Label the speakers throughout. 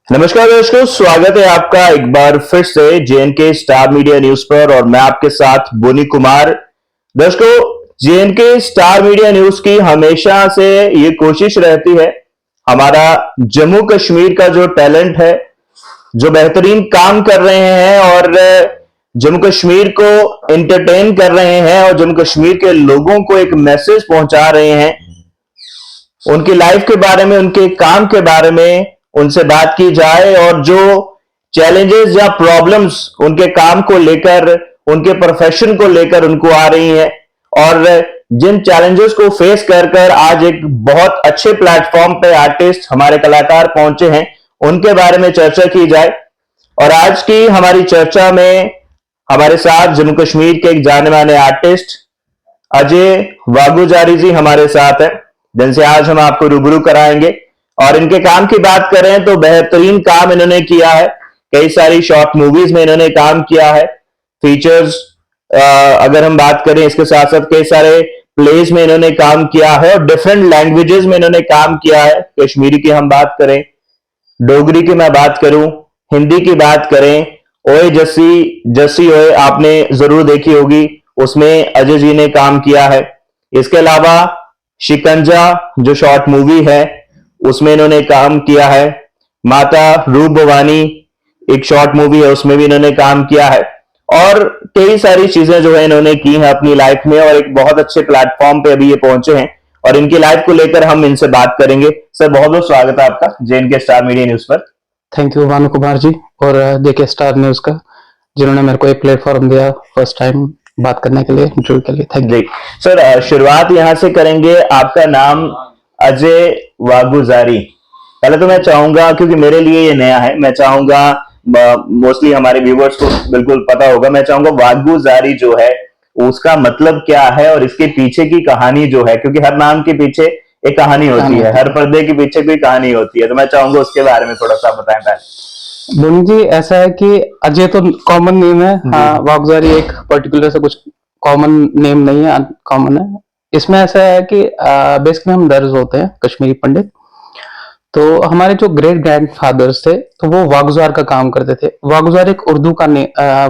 Speaker 1: नमस्कार दर्शकों, स्वागत है आपका एक बार फिर से जेएनके स्टार मीडिया न्यूज पर और मैं आपके साथ बोनी कुमार। दर्शकों, जेएनके स्टार मीडिया न्यूज की हमेशा से ये कोशिश रहती है हमारा जम्मू कश्मीर का जो टैलेंट है, जो बेहतरीन काम कर रहे हैं और जम्मू कश्मीर को एंटरटेन कर रहे हैं और जम्मू कश्मीर के लोगों को एक मैसेज पहुंचा रहे हैं, उनकी लाइफ के बारे में, उनके काम के बारे में उनसे बात की जाए और जो चैलेंजेस या प्रॉब्लम्स उनके काम को लेकर, उनके प्रोफेशन को लेकर उनको आ रही हैं और जिन चैलेंजेस को फेस कर कर आज एक बहुत अच्छे प्लेटफॉर्म पे आर्टिस्ट, हमारे कलाकार पहुंचे हैं, उनके बारे में चर्चा की जाए। और आज की हमारी चर्चा में हमारे साथ जम्मू कश्मीर के एक जाने माने आर्टिस्ट अजय वागुजारी जी हमारे साथ है, जिनसे आज हम आपको रूबरू कराएंगे। और इनके काम की बात करें तो बेहतरीन काम इन्होंने किया है, कई सारी शॉर्ट मूवीज में इन्होंने काम किया है, फीचर्स अगर हम बात करें, इसके साथ साथ कई सारे प्लेज में इन्होंने काम किया है और डिफरेंट लैंग्वेजेस में इन्होंने काम किया है। कश्मीरी की हम बात करें, डोगरी की मैं बात करूं, हिंदी की बात करें, ओए जस्सी जस्सी ओए आपने जरूर देखी होगी, उसमें अजय जी ने काम किया है। इसके अलावा शिकंजा जो शॉर्ट मूवी है उसमें इन्होंने काम किया है। माता रूप भवानी एक शॉर्ट मूवी है, उसमें भी इन्होंने काम किया है और कई सारी चीजें जो है इन्होंने की हैं अपनी लाइफ में और एक बहुत अच्छे प्लेटफॉर्म पे अभी ये पहुंचे हैं और इनकी लाइफ को लेकर हम इनसे बात करेंगे। सर, बहुत बहुत स्वागत है आपका जेएनके स्टार मीडिया न्यूज पर।
Speaker 2: थैंक यू भानु कुमार जी और जेके स्टार न्यूज का, जिन्होंने मेरे को एक प्लेटफॉर्म दिया फर्स्ट टाइम बात करने के लिए, इंटरव्यू के लिए। Thank you
Speaker 1: sir. शुरुआत यहां से करेंगे, आपका नाम अजय वागुजारी। पहले तो मैं चाहूंगा, क्योंकि मेरे लिए ये नया है, मैं चाहूंगा मोस्टली हमारे व्यूवर्स को बिल्कुल पता होगा, मैं चाहूंगा वागुजारी जो है उसका मतलब क्या है और इसके पीछे की कहानी जो है, क्योंकि हर नाम के पीछे एक कहानी होती है, हर पर्दे के पीछे कोई कहानी होती है, तो मैं चाहूंगा उसके बारे में थोड़ा सा बताएं पहले।
Speaker 2: बोनी जी, ऐसा है कि अजय तो कॉमन नेम है, हाँ, वागुजारी एक पर्टिकुलर से कुछ कॉमन नेम नहीं है, कॉमन है। इसमें ऐसा है कि बेसिकली हम दर्ज होते हैं कश्मीरी पंडित, तो हमारे जो ग्रेट ग्रैंडफादर्स थे तो वो वागुजार का काम करते थे। वागुजार एक उर्दू का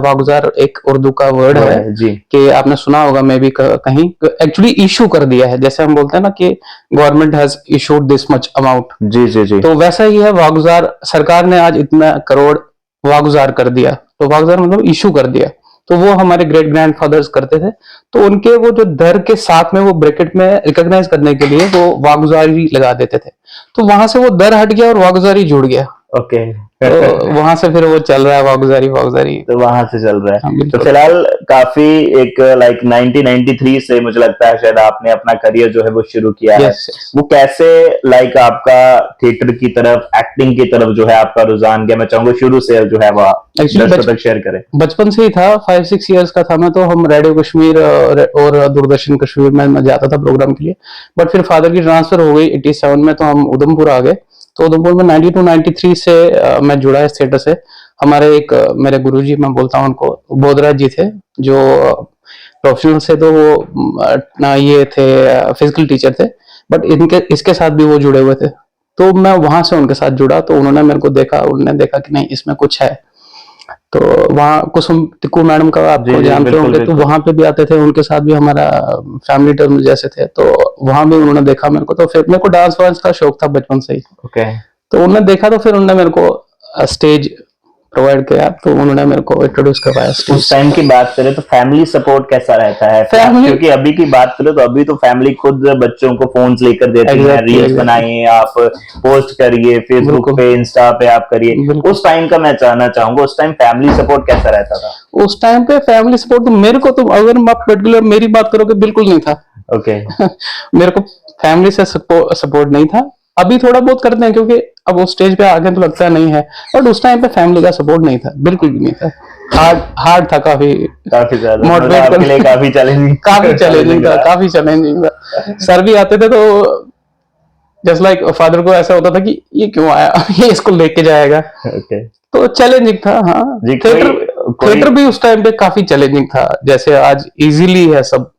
Speaker 2: वागुजार एक उर्दू का वर्ड है जी, कि आपने सुना होगा, मैं भी कहीं एक्चुअली इशू कर दिया है, जैसे हम बोलते हैं ना कि government has issued this much amount, जी जी जी, तो वैसा ही है वागुजार, सरकार ने आज इतना करोड़ वागुजार कर दिया, तो वागुजार मतलब इशू कर दिया, तो वो हमारे ग्रेट ग्रैंडफादर्स करते थे। तो उनके वो जो दर के साथ में वो ब्रैकेट में रिकॉग्नाइज करने के लिए वो वागुजारी लगा देते थे, तो वहां से वो दर हट गया और वागुजारी जुड़ गया।
Speaker 1: ओके।
Speaker 2: तो वहां से फिर वो चल रहा है वागुजारी वागुजारी,
Speaker 1: तो वहां से चल रहा है। तो फिलहाल काफी एक लाइक 1993 से मुझे लगता है शायद आपने अपना करियर जो है वो शुरू किया है। वो कैसे लाइक आपका थिएटर की तरफ, एक्टिंग की तरफ जो है आपका रुझान गया, मैं चाहूंगा शुरू से जो है वो दर्शकों तक शेयर करें।
Speaker 2: बचपन से ही था, 5-6 इयर्स का था मैं, तो हम रेडियो कश्मीर और दूरदर्शन कश्मीर में मैं जाता था प्रोग्राम के लिए, बट फिर फादर की ट्रांसफर हो गई 87 में, तो हम उधमपुर आ गए। तो उधमपुर में 92-93 से मैं जुड़ा इस थिएटर से। हमारे एक मेरे गुरुजी, मैं बोलता हूँ उनको, बोधराज जी थे, जो प्रोफेशनल से तो वो ये थे फिजिकल टीचर थे, बट इसके साथ भी वो जुड़े हुए थे, तो मैं वहां से उनके साथ जुड़ा। तो उन्होंने मेरे को देखा, उन्होंने देखा कि नहीं इसमें कुछ है, तो वहाँ कुसुम टिक्कू मैडम का आपको जानते होंगे, तो वहां पे भी आते थे, उनके साथ भी हमारा फैमिली टर्म जैसे थे, तो वहां भी उन्होंने देखा मेरे को। तो फिर मेरे को डांस वांस का शौक था बचपन से ही, तो उन्होंने देखा, तो फिर उन्होंने मेरे को स्टेज प्रोवाइड किया, तो उन्होंने मेरे को इंट्रोड्यूस करवाया।
Speaker 1: उस टाइम की बात करें तो फैमिली सपोर्ट कैसा रहता है? क्योंकि अभी की बात करें तो अभी तो फैमिली खुद बच्चों को फोन्स लेकर देती है, रील्स बनाइए, आप पोस्ट करिए फेसबुक पे, इंस्टा पे आप करिए। उस टाइम का मैं जानना चाहूंगा, उस टाइम फैमिली सपोर्ट कैसा रहता था?
Speaker 2: उस टाइम पे फैमिली सपोर्ट तो मेरे को, तो अगर आप पर्टिकुलर मेरी बात करोगे, बिल्कुल नहीं था।
Speaker 1: ओके।
Speaker 2: मेरे को फैमिली से सपोर्ट नहीं था। अभी थोड़ा बहुत करते हैं, क्योंकि अब वो स्टेज पे आगे तो लगता नहीं है, बट उस टाइम पे फैमिली का सपोर्ट नहीं था, बिल्कुल भी नहीं था। हार्ड था, काफी
Speaker 1: ज्यादा मोटिवेट करने के लिए, काफी चैलेंजिंग
Speaker 2: था। सर भी आते थे तो जस्ट लाइक फादर को ऐसा होता था कि ये क्यों आया, ये इसको लेके जाएगा। तो चैलेंजिंग था। हाँ, थिएटर भी उस टाइम पे काफी चैलेंजिंग था, जैसे आज इजीली है सब,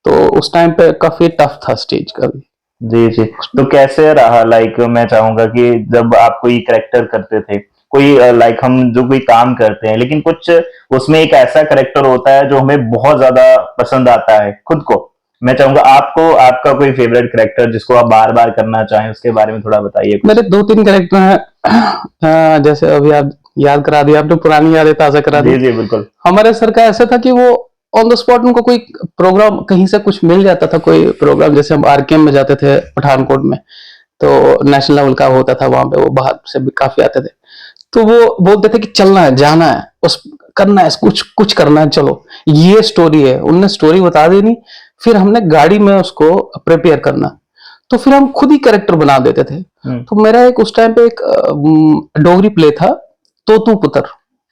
Speaker 2: तो उस टाइम पे काफी टफ था स्टेज का भी।
Speaker 1: जी जी। तो कैसे रहा, लाइक मैं चाहूंगा कि जब आप कोई करेक्टर करते थे, कोई लाइक हम जो कोई काम करते हैं, लेकिन कुछ उसमें एक ऐसा करेक्टर होता है जो हमें बहुत ज्यादा पसंद आता है खुद को। मैं चाहूंगा आपको आपका कोई फेवरेट करेक्टर जिसको आप बार बार करना चाहें, उसके बारे में थोड़ा बताइए
Speaker 2: मेरे
Speaker 1: कुछ।
Speaker 2: 2-3 कैरेक्टर हैं। जैसे अभी आप याद करा दिया, आपने पुरानी यादें ताज़ा करा दी।
Speaker 1: जी जी बिल्कुल।
Speaker 2: हमारे सर का ऐसा था कि वो ऑन द स्पॉट उनको कोई प्रोग्राम कहीं से कुछ मिल जाता था, कोई प्रोग्राम, जैसे हम आरकेएम में जाते थे पठानकोट में, तो नेशनल लेवल का होता था वहां पे, वो बाहर से भी काफी आते थे। तो वो बोलते थे कि चलना है, जाना है, उस करना है, कुछ कुछ करना है, चलो ये स्टोरी है। उनने स्टोरी बता देनी, फिर हमने गाड़ी में उसको प्रिपेयर करना, तो फिर हम खुद ही कैरेक्टर बना देते थे। तो मेरा एक उस टाइम पे एक डोगरी प्ले था, तोतू पुत्र।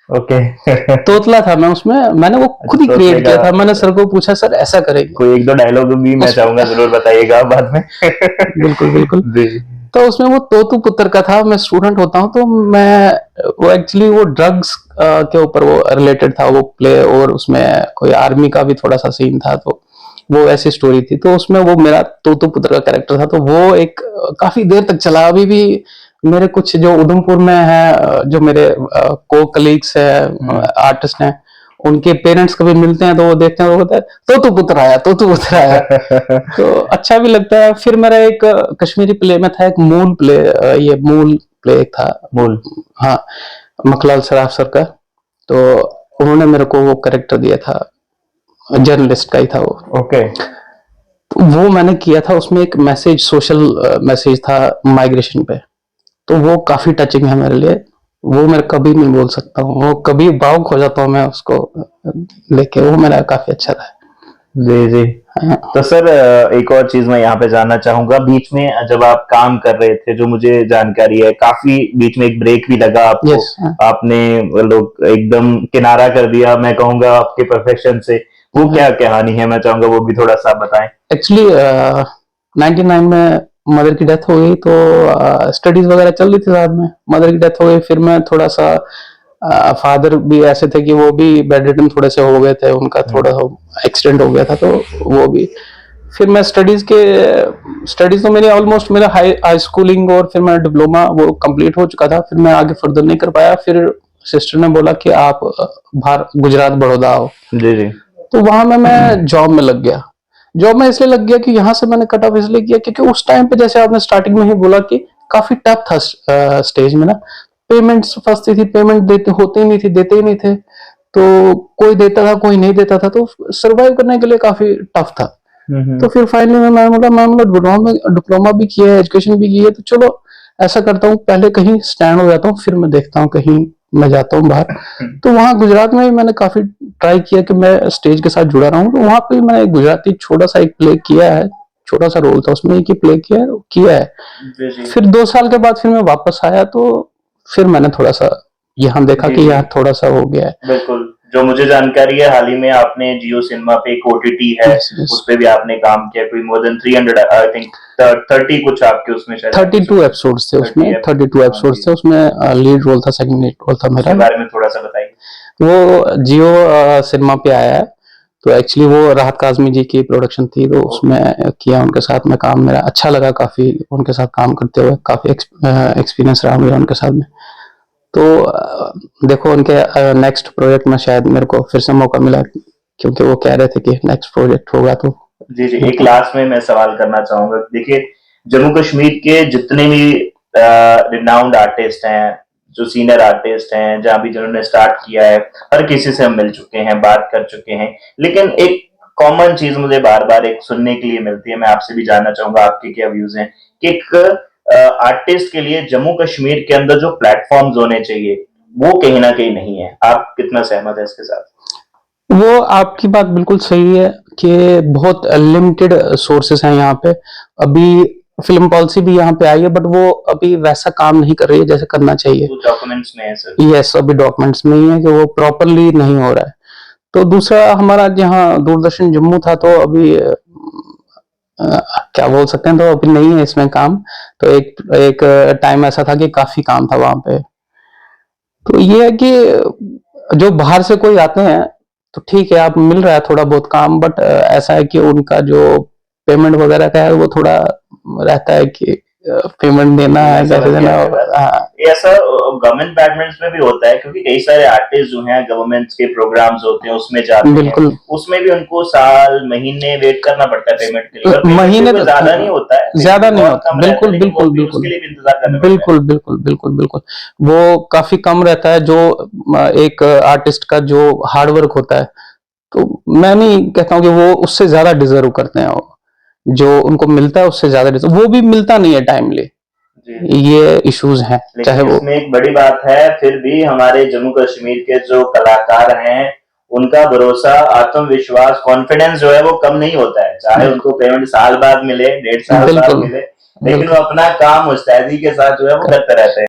Speaker 1: ओके।
Speaker 2: तोतला था मैं उसमें, मैंने वो खुद ही
Speaker 1: तोतले
Speaker 2: क्रिएट
Speaker 1: का
Speaker 2: किया था। मैंने सर को पूछा, सर ऐसा करेंगे
Speaker 1: कोई एक दो डायलॉग भी मैं
Speaker 2: उस
Speaker 1: चाहूंगा जरूर बताइएगा आप बाद में।
Speaker 2: बिल्कुल बिल्कुल।
Speaker 1: जी।
Speaker 2: तो उसमें वो तोतू पुत्र का था, मैं स्टूडेंट होता हूँ, तो मैं वो एक्चुअली वो ड्रग्स के ऊपर वो रिलेटेड था वो प्ले, और उसमें कोई आर्मी का भी थोड़ा सा सीन था, तो वो ऐसी स्टोरी थी। तो उसमें वो मेरा तोतू पुत्र का कैरेक्टर था, तो वो एक काफी देर तक चला। अभी भी मेरे कुछ जो उधमपुर में है, जो मेरे को कलीग्स है, आर्टिस्ट हैं, उनके पेरेंट्स कभी मिलते हैं तो वो देखते हैं, वो कहते हैं तोतू पुत्र आया, तोतू पुत्र आया। तो अच्छा भी लगता है। फिर मेरा एक कश्मीरी प्ले में था, एक मूल प्ले, ये मूल प्ले एक था।
Speaker 1: मूल।
Speaker 2: हाँ, मखलाल सराफ सर का। तो उन्होंने मेरे को वो करेक्टर दिया था, जर्नलिस्ट का ही था वो।
Speaker 1: ओके।
Speaker 2: तो वो मैंने किया था, उसमें एक मैसेज, सोशल मैसेज था माइग्रेशन पे। तो वो काफी टचिंग है मेरे लिए। वो मैं कभी नहीं बोल सकता हूँ, वो कभी भावुक हो जाता हूँ मैं उसको लेके। वो मेरा काफी अच्छा रहा
Speaker 1: जी जी।
Speaker 2: है।
Speaker 1: तो सर एक और चीज मैं यहाँ पे जानना चाहूंगा, बीच में जब आप काम कर रहे थे, जो मुझे जानकारी है, काफी बीच में एक ब्रेक भी लगा आपको।
Speaker 2: यस।
Speaker 1: आपने लोग एकदम किनारा कर दिया, मैं कहूंगा आपके प्रोफेशन से। वो क्या कहानी है, मैं चाहूंगा वो भी थोड़ा सा बताएं।
Speaker 2: एक्चुअली 99 में मदर की डेथ हो गई, तो स्टडीज वगैरह चल रही थी साथ में। मदर की डेथ हो गई, फिर मैं थोड़ा सा, फादर भी ऐसे थे कि वो भी बेड रिडन थोड़े से हो गए थे, उनका थोड़ा एक्सीडेंट हो गया था, तो वो भी। फिर मैं स्टडीज तो मेरी ऑलमोस्ट, मेरा हाई स्कूलिंग और फिर मेरा डिप्लोमा वो कंप्लीट हो चुका था। फिर मैं आगे फर्दर नहीं कर पाया। फिर सिस्टर ने बोला कि आप बाहर गुजरात बड़ौदा आओ।
Speaker 1: जी जी।
Speaker 2: तो वहां मैं जॉब में लग गया। जॉब में इसलिए लग गया कि यहाँ से मैंने कट ऑफ इसलिए किया क्योंकि उस टाइम पे, जैसे आपने स्टार्टिंग में ही बोला, कि काफी टफ था स्टेज में ना। पेमेंट्स फंसती थी, पेमेंट देते होते ही नहीं थी, देते ही नहीं थे। तो कोई देता था, कोई नहीं देता था, तो सरवाइव करने के लिए काफी टफ था। तो फिर फाइनली मैं डिप्लोमा में, डिप्लोमा भी किया है, एजुकेशन भी की है, तो चलो ऐसा करता हूँ, पहले कहीं स्टैंड हो जाता हूँ, फिर मैं देखता हूँ कहीं मैं जाता हूँ बाहर। तो वहाँ गुजरात में भी मैंने काफी ट्राई किया कि मैं स्टेज के साथ जुड़ा रहा हूँ। तो वहां पे मैंने एक गुजराती छोटा सा एक प्ले किया है, छोटा सा रोल था उसमें, एक ही प्ले किया है। फिर 2 साल के बाद फिर मैं वापस आया, तो फिर मैंने थोड़ा सा यहाँ देखा
Speaker 1: जी
Speaker 2: कि
Speaker 1: जी
Speaker 2: यहाँ थोड़ा सा हो गया है।
Speaker 1: बिल्कुल। जो मुझे जानकारी है, हाल ही में आपने जियो सिनेमा पे एक ओटीटी है,
Speaker 2: यस यस।
Speaker 1: उस पे भी आपने काम किया, कोई मोर देन 300 आई थिंक 30 कुछ आपके उसमें शायद
Speaker 2: 32
Speaker 1: एपिसोड।
Speaker 2: एपिसोड्स थे उसमें,
Speaker 1: 30
Speaker 2: 32
Speaker 1: एपिसोड, हाँ जी।
Speaker 2: एपिसोड्स थे उसमें। लीड रोल था, सेकंड लीड रोल था
Speaker 1: उसके
Speaker 2: मेरा।
Speaker 1: बारे में थोड़ा सा बताइए।
Speaker 2: वो जियो सिनेमा पे आया है। तो एक्चुअली वो राहत काजमी जी की प्रोडक्शन थी, तो उसमें किया उनके साथ में काम। मेरा अच्छा लगा काफी उनके साथ काम करते हुए, काफी एक्सपीरियंस रहा मेरा उनके साथ में। तो देखो, उनके नेक्स्ट प्रोजेक्ट में शायद मेरे को फिर से मौका मिला, क्योंकि वो कह रहे थे कि नेक्स्ट प्रोजेक्ट होगा तो
Speaker 1: जी जी। एक
Speaker 2: देखता हूँ।
Speaker 1: लास्ट में मैं सवाल करना चाहूंगा, देखिए जम्मू कश्मीर के जितने भी रिनाउंड आर्टिस्ट हैं, जो सीनियर आर्टिस्ट हैं, जहाँ भी जिन्होंने स्टार्ट किया है, हर किसी से हम मिल चुके हैं, बात कर चुके हैं, लेकिन एक कॉमन चीज मुझे बार बार एक सुनने के लिए मिलती है, मैं आपसे भी जानना चाहूंगा आपके क्या व्यूज हैं, कि एक आर्टिस्ट के लिए जम्मू कश्मीर के अंदर जो प्लेटफॉर्म्स होने चाहिए, वो कहीं ना कहीं नहीं है। आप कितना सहमत है इसके साथ?
Speaker 2: वो आपकी बात बिल्कुल सही है कि बहुत लिमिटेड सोर्सेस हैं यहाँ पे। अभी फिल्म पॉलिसी भी यहाँ पे आई है, बट वो अभी वैसा काम नहीं कर रही है जैसे करना चाहिए।
Speaker 1: वो डॉक्यूमेंट्स में है सर।
Speaker 2: यस, अभी डॉक्यूमेंट्स में ही है कि वो प्रॉपरली नहीं हो रहा है। तो दूसरा, हमारा जहाँ दूरदर्शन जम्मू था, तो अभी क्या बोल सकते हैं, तो अभी नहीं है इसमें काम। तो एक एक टाइम ऐसा था कि काफी काम था वहां पे। तो ये है कि जो बाहर से कोई आते हैं, तो ठीक है, आप मिल रहा है थोड़ा बहुत काम, बट ऐसा है कि उनका जो पेमेंट वगैरह का है वो थोड़ा रहता है कि पेमेंट देना है, कैसे देना है। हाँ
Speaker 1: ये ऐसा गवर्नमेंट बैडमिंटन में भी होता है, क्योंकि कई सारे आर्टिस्ट जो हैं गवर्नमेंट के प्रोग्राम्स होते हैं उसमें जाते हैं,
Speaker 2: बिल्कुल।
Speaker 1: उसमें भी उनको साल महीने वेट करना पड़ता है पेमेंट के लिए, और payment
Speaker 2: महीने
Speaker 1: भी कोई ज्यादा नहीं होता है,
Speaker 2: ज्यादा
Speaker 1: payment
Speaker 2: नहीं
Speaker 1: बहुत
Speaker 2: होता,
Speaker 1: कम रहता है,
Speaker 2: बिल्कुल
Speaker 1: लेकिन वो
Speaker 2: बिल्कुल
Speaker 1: भी
Speaker 2: बिल्कुल
Speaker 1: उसके लिए भी इंतजार करना पड़ता है।
Speaker 2: बिल्कुल बिल्कुल बिल्कुल बिल्कुल वो काफी कम रहता है जो एक आर्टिस्ट का जो हार्डवर्क होता है। तो मैं नहीं कहता हूँ कि वो उससे ज्यादा डिजर्व करते हैं, वो जो उनको मिलता है उससे ज्यादा डिजर्व, वो भी मिलता नहीं है टाइमली,
Speaker 1: जी।
Speaker 2: ये इश्यूज हैं। चाहे
Speaker 1: लेकिन
Speaker 2: वो
Speaker 1: इसमें एक बड़ी बात है, फिर भी हमारे जम्मू कश्मीर के जो कलाकार हैं उनका भरोसा, आत्मविश्वास, कॉन्फिडेंस जो है वो कम नहीं होता है, चाहे उनको पेमेंट साल बाद मिले, 1.5 साल बाद
Speaker 2: बिल्कुल
Speaker 1: मिले, लेकिन वो
Speaker 2: बिल्कुल
Speaker 1: अपना काम मुस्तैदी के साथ जो है वो करते रहते हैं।